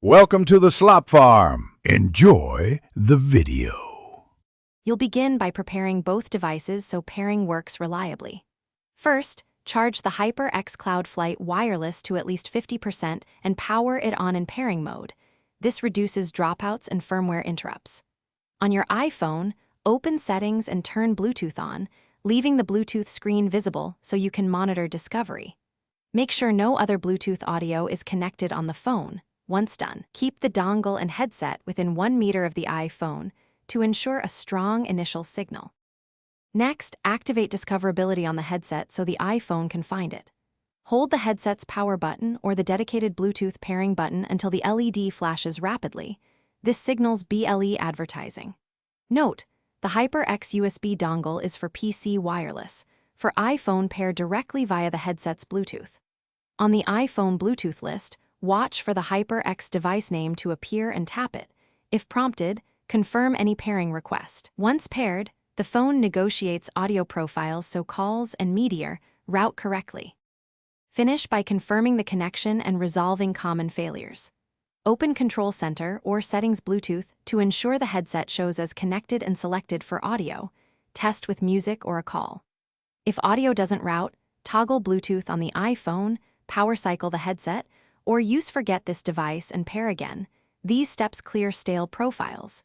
Welcome to the Slop Farm. Enjoy the video. You'll begin by preparing both devices so pairing works reliably. First, charge the HyperX Cloud Wireless to at least 50% and power it on in pairing mode. This reduces dropouts and firmware interrupts. On your iPhone, open Settings and turn Bluetooth on, leaving the Bluetooth screen visible so you can monitor discovery. Make sure no other Bluetooth audio is connected on the phone. Once done, keep the dongle and headset within 1 meter of the iPhone to ensure a strong initial signal. Next, activate discoverability on the headset so the iPhone can find it. Hold the headset's power button or the dedicated Bluetooth pairing button until the LED flashes rapidly. This signals BLE advertising. Note, the HyperX USB dongle is for PC wireless. For iPhone, pair directly via the headset's Bluetooth. On the iPhone Bluetooth list, watch for the HyperX device name to appear and tap it. If prompted, confirm any pairing request. Once paired, the phone negotiates audio profiles so calls and media route correctly. Finish by confirming the connection and resolving common failures. Open Control Center or Settings Bluetooth to ensure the headset shows as connected and selected for audio. Test with music or a call. If audio doesn't route, toggle Bluetooth on the iPhone, power cycle the headset, or use Forget This device and pair again. These steps clear stale profiles.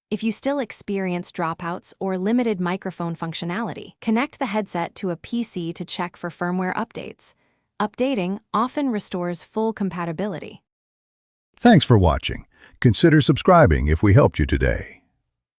If you still experience dropouts or limited microphone functionality, connect the headset to a PC to check for firmware updates. Updating often restores full compatibility. Thanks for watching. Consider subscribing if we helped you today.